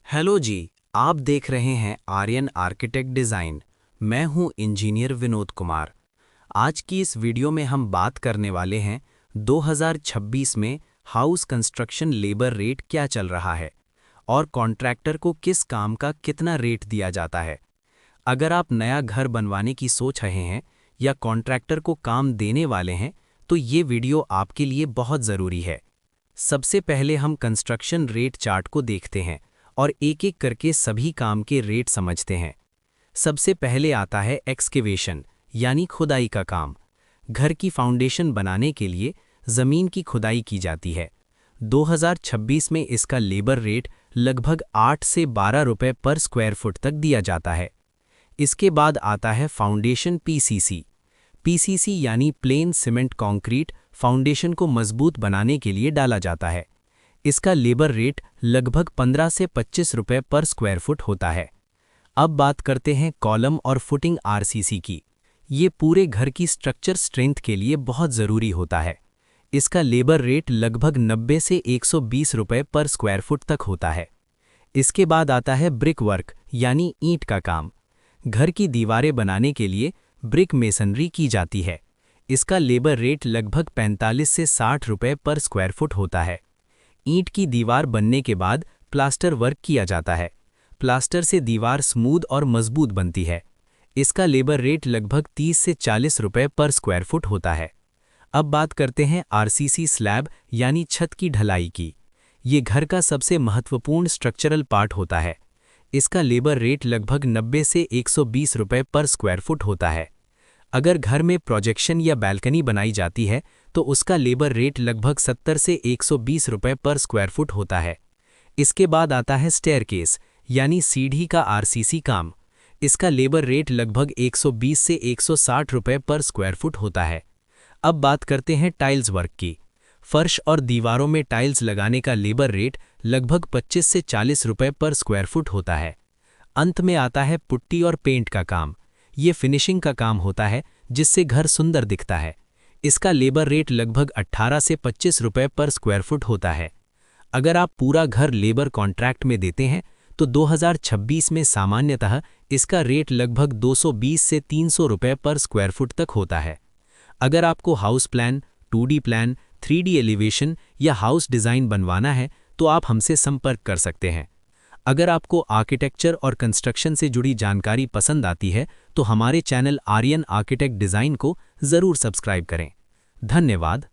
Hello जी। आप देख रहे हैं आर्यन आर्किटेक्ट डिज़ाइन। मैं हूं इंजीनियर विनोद कुमार। आज की इस वीडियो में हम बात करने वाले हैं 2026 में हाउस कंस्ट्रक्शन लेबर रेट क्या चल रहा है और कॉन्ट्रैक्टर को किस काम का कितना रेट दिया जाता है। अगर आप नया घर बनवाने की सोच रहे हैं या कॉन्ट्रैक्टर को काम देने वाले हैं तो ये वीडियो आपके लिए बहुत ज़रूरी है। सबसे पहले हम कंस्ट्रक्शन रेट चार्ट को देखते हैं और एक-एक करके सभी काम के रेट समझते हैं। सबसे पहले आता है एक्सकेवेशन यानी खुदाई का काम। घर की फाउंडेशन बनाने के लिए ज़मीन की खुदाई की जाती है। 2026 में इसका लेबर रेट लगभग 8 से 12 रुपए पर स्क्वायर फुट तक दिया जाता है। इसके बाद आता है फाउंडेशन पीसीसी। पीसीसी यानी प्लेन सीमेंट कंक्रीट फाउंडेशन को मजबूत बनाने के लिए डाला जाता है। इसका लेबर रेट लगभग 15 से 25 रुपए पर स्क्वायर फुट होता है। अब बात करते हैं कॉलम और फुटिंग आरसीसी की। ये पूरे घर की स्ट्रक्चर स्ट्रेंथ के लिए बहुत ज़रूरी होता है। इसका लेबर रेट लगभग 90 से 120 रुपए पर स्क्वायर फुट तक होता है। इसके बाद आता है ब्रिक वर्क यानी ईंट का काम। घर की दीवारें बनाने के लिए ब्रिक मेसनरी की जाती है। इसका लेबर रेट लगभग 45 से 60 रुपए पर स्क्वायर फुट होता है। ईंट की दीवार बनने के बाद प्लास्टर वर्क किया जाता है। प्लास्टर से दीवार स्मूथ और मजबूत बनती है। इसका लेबर रेट लगभग 30 से 40 रुपए पर स्क्वायर फुट होता है। अब बात करते हैं आरसीसी स्लैब यानी छत की ढलाई की। ये घर का सबसे महत्वपूर्ण स्ट्रक्चरल पार्ट होता है। इसका लेबर रेट लगभग 90 से 120 रुपए पर स्क्वायर फुट होता है। अगर घर में प्रोजेक्शन या बैल्कनी बनाई जाती है तो उसका लेबर रेट लगभग 70 से 120 रुपए पर स्क्वायर फुट होता है। इसके बाद आता है स्टेयरकेस यानी सीढ़ी का आरसीसी काम। इसका लेबर रेट लगभग 120 से 160 रुपए पर स्क्वायर फुट होता है। अब बात करते हैं टाइल्स वर्क की। फर्श और दीवारों में टाइल्स लगाने का लेबर रेट लगभग 25 से 40 रुपए पर स्क्वायर फुट होता है। अंत में आता है पुट्टी और पेंट का काम। ये फिनिशिंग का काम होता है जिससे घर सुंदर दिखता है। इसका लेबर रेट लगभग 18 से 25 रुपए पर स्क्वायर फुट होता है। अगर आप पूरा घर लेबर कॉन्ट्रैक्ट में देते हैं तो 2026 में सामान्यतः इसका रेट लगभग 220 से 300 रुपए पर स्क्वायर फुट तक होता है। अगर आपको house plan, 2D plan, 3D elevation या हाउस डिज़ाइन बनवाना है तो आप हमसे संपर्क कर सकते हैं। अगर आपको आर्किटेक्चर और कंस्ट्रक्शन से जुड़ी जानकारी पसंद आती है तो हमारे चैनल आर्यन आर्किटेक्ट डिज़ाइन को ज़रूर सब्सक्राइब करें। धन्यवाद।